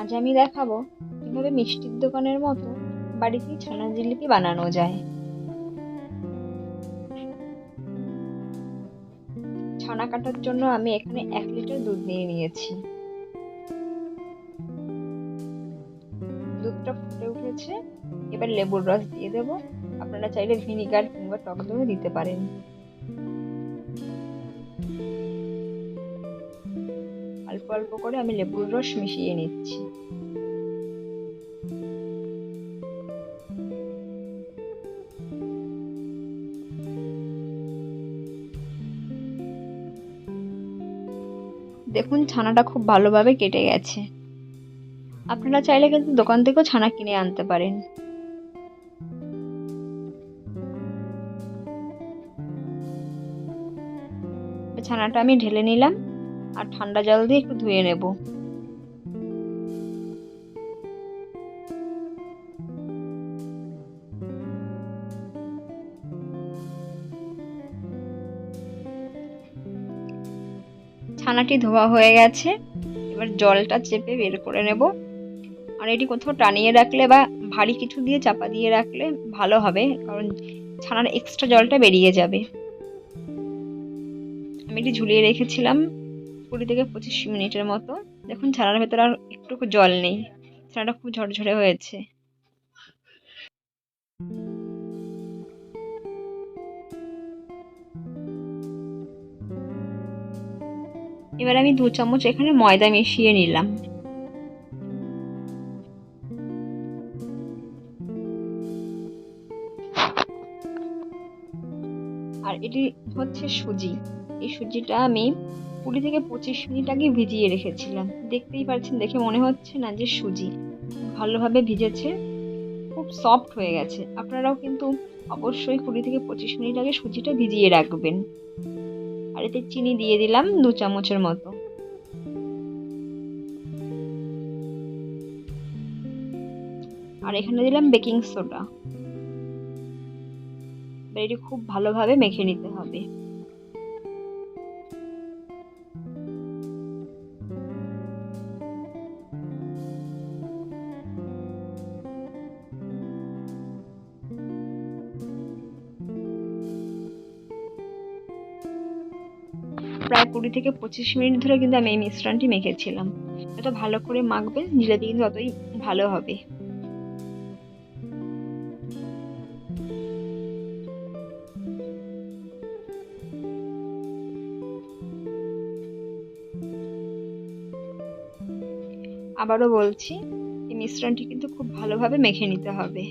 আজ আমি দেখাবো কিভাবে মিষ্টির দোকানের মতো বাড়িতেই ছানা জিলিপি বানানো যায়। ছানা কাটার জন্য আমি এখানে 1 লিটার দুধ নিয়ে নিয়েছি। দুধটা ফুটে উঠেছে, এবার লেবুর রস দিয়ে দেব। আপনারা চাইলে ভিনিগার কিংবা টক দইও দিতে পারেন। অল্প অল্প করে আমি লেবুর রস মিশিয়ে নিচ্ছি। দেখুন ছানাটা খুব ভালোভাবে কেটে গেছে। আপনারা চাইলে কিন্তু দোকান থেকেও ছানা কিনে আনতে পারেন। ছানাটা আমি ঢেলে নিলাম আর ঠান্ডা জল দিয়ে একটু ধুয়ে নেব। ছানাটি ধোয়া হয়ে গেছে, এবার জলটা চেপে বের করে নেব। আর এটি কোথাও টানিয়ে রাখলে বা ভারী কিছু দিয়ে চাপা দিয়ে রাখলে ভালো হবে, কারণ ছানার এক্সট্রা জলটা বেরিয়ে যাবে। আমি এটি ঝুলিয়ে রেখেছিলাম 20 থেকে 25 মিনিটের মতো। দেখুন ছানার ভেতরে আর একটুকু জল নেই, ছানাটা খুব ঝরঝরে হয়েছে। এবার আমি 2 চামচ এখানে ময়দা মিশিয়ে নিলাম। আর এটি হচ্ছে সুজি। এই সুজিটা আমি 20 থেকে 25 মিনিট আগে ভিজিয়ে রেখেছিলাম। দেখতেই পাচ্ছেন, দেখে মনে হচ্ছে না যে সুজি ভালোভাবে ভিজেছে, খুব সফট হয়ে গেছে। আপনারাও কিন্তু অবশ্যই 20 থেকে 25 মিনিট আগে সুজিটা ভিজিয়ে রাখবেন। আর এতে চিনি দিয়ে দিলাম 2 চামচের মতো। আর এখানে দিলাম বেকিং সোডা। এটি খুব ভালোভাবে মেখে নিতে হবে। প্রায় 20 থেকে 25 মিনিট ধরে কিন্তু আমি এই মিশ্রণটি মেখেছিলাম। যত ভালো করে মাখবেন জিলাপি কিন্তু ততই ভালো হবে। আবারও বলছি, এই মিশ্রণটি কিন্তু খুব ভালোভাবে মেখে নিতে হবে।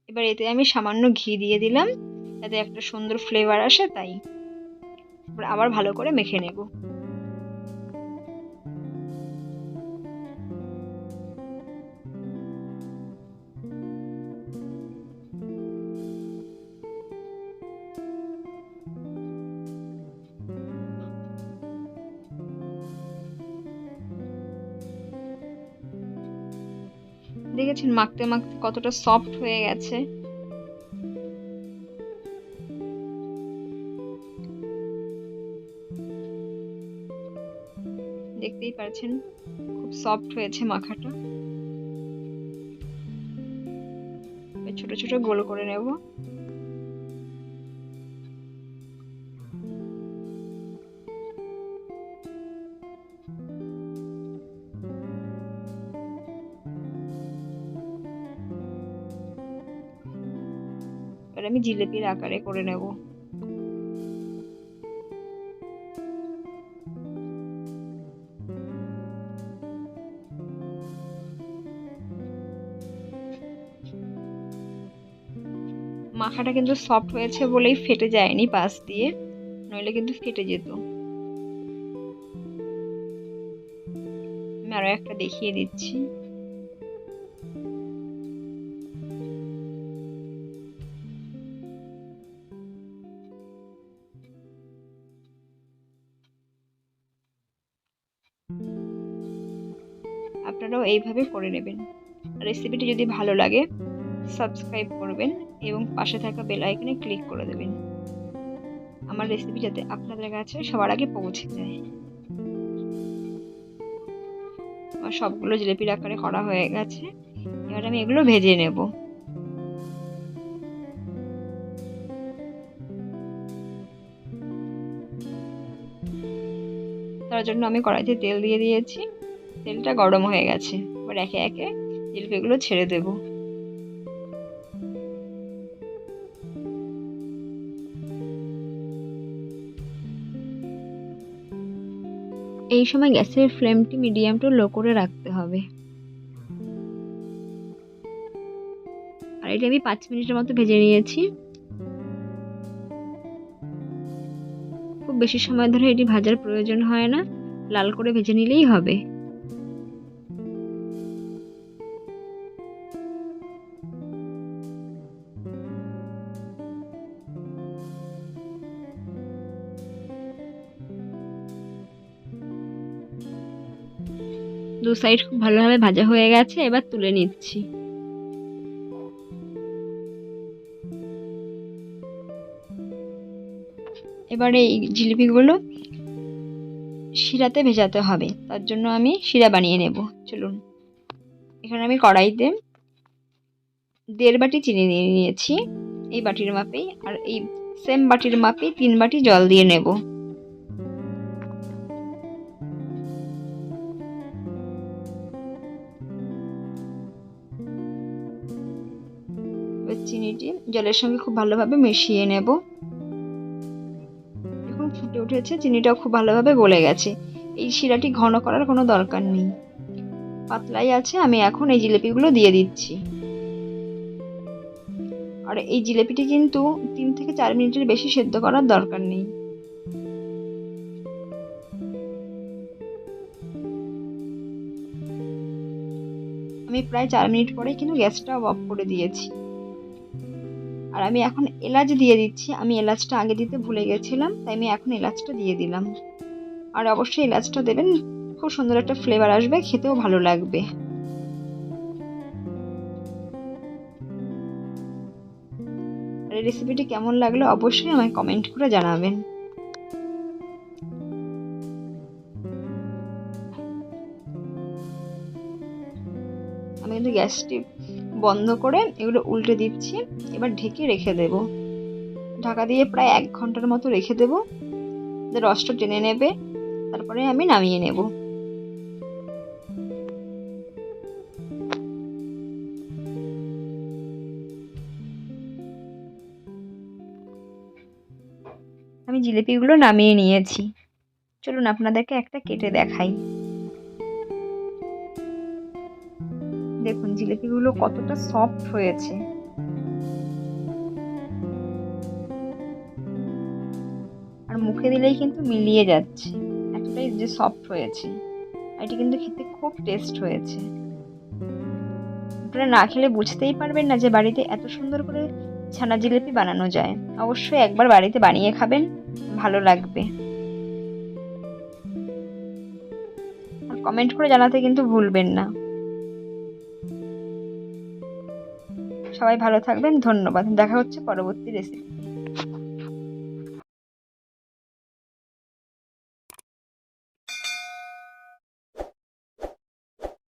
এবার এতে আমি সামান্য ঘি দিয়ে দিলাম, যাতে একটা সুন্দর ফ্লেভার আসে, তাই। এবার আবার ভালো করে মেখে নেব। দেখেছেন মাখতে মাখতে কতটা সফট হয়ে গেছে। দেখতেই পাচ্ছেন খুব সফট হয়েছে মাখাটা। ছোট ছোট গোল করে নেব। এবার আমি জিলেপির আকারে করে নেব। মাখাটা কিন্তু সফট হয়েছে বলেই ফেটে যায়নি পাশ দিয়ে, নইলে কিন্তু ফেটে যেত। আমি আরো একটা দেখিয়ে দিচ্ছি। আপনারাও এইভাবে করে নেবেন। রেসিপিটি যদি ভালো লাগে সাবস্ক্রাইব করবেন এবং পাশে থাকা বেল আইকনে ক্লিক করে দেবেন। আমার রেসিপি যাতে আপনাদের কাছে সবার আগে পৌঁছে যায়। আমার সবগুলো জিলেপির আকারে করা হয়ে গেছে। এবার আমি এগুলো ভেজে নেব। তার জন্য আমি কড়াইতে তেল দিয়ে দিয়েছি। তেলটা গরম হয়ে গেছে। এবার একে একে জিলেপিগুলো ছেড়ে দেব। এই সময় গ্যাসের ফ্লেমটি মিডিয়াম টু লো করে রাখতে হবে। আর এটা আমি 5 মিনিটের মতো ভেজে নিয়েছি। খুব বেশি সময় ধরে এটি ভাজার প্রয়োজন হয় না, লাল করে ভেজে নিলেই হবে। দু সাইড খুব ভালোভাবে ভাজা হয়ে গেছে, এবার তুলে নিচ্ছি। এবারে এই জিলিপিগুলো শিরাতে ভেজাতে হবে, তার জন্য আমি শিরা বানিয়ে নেব। চলুন, এখানে আমি কড়াইতে 1.5 বাটি চিনি নিয়ে নিয়েছি এই বাটির মাপেই, আর এই সেম বাটির মাপেই 3 বাটি জল দিয়ে নেব। চিনিটি জলের সঙ্গে খুব ভালোভাবে মিশিয়ে নেব। এখন ফুটে উঠেছে, চিনিটাও খুব ভালোভাবে গলে গেছে। এই শিরাটি ঘন করার কোনো দরকার নেই, পাতলাই আছে। আমি এখন এই জিলেপিগুলো দিয়ে দিচ্ছি। আর এই জিলেপিটি কিন্তু 3 থেকে 4 মিনিটের বেশি সেদ্ধ করার দরকার নেই। আমি প্রায় 4 মিনিট পরে কিন্তু গ্যাসটা অফ করে দিয়েছি। আর আমি এখন এলাচ দিয়ে দিচ্ছি। আমি এলাচটা আগে দিতে ভুলে গেছিলাম, তাই আমি এখন এলাচটা দিয়ে দিলাম। আর অবশ্যই এলাচটা দেবেন, খুব সুন্দর একটা ফ্লেভার আসবে, খেতেও ভালো লাগবে। আর এই রেসিপিটি কেমন লাগলো অবশ্যই আমায় কমেন্ট করে জানাবেন। আমি কিন্তু গ্যাসটি বন্ধ করে এগুলো উল্টে দিচ্ছি। এবার ঢেকে রেখে দেব। ঢাকা দিয়ে প্রায় 1 ঘন্টার মতো রেখে দেব, রসটা টেনে নেবে। তারপরে আমি নামিয়ে নেব। আমি জিলিপিগুলো নামিয়ে নিয়েছি। চলুন আপনাদেরকে একটা কেটে দেখাই। দেখুন জিলিপিগুলো কতটা সফট হয়েছে। আর মুখে দিলেই কিন্তু মিলিয়ে যাচ্ছে, এতটাই যে সফট হয়েছে। এটি কিন্তু খেতে খুব টেস্ট হয়েছে। আপনারা না খেলে বুঝতেই পারবেন না যে বাড়িতে এত সুন্দর করে ছানা জিলেপি বানানো যায়। অবশ্যই একবার বাড়িতে বানিয়ে খাবেন, ভালো লাগবে। আর কমেন্ট করে জানাতে কিন্তু ভুলবেন না। সবাই ভালো থাকবেন, ধন্যবাদ। দেখা হচ্ছে পরবর্তী রেসিপি।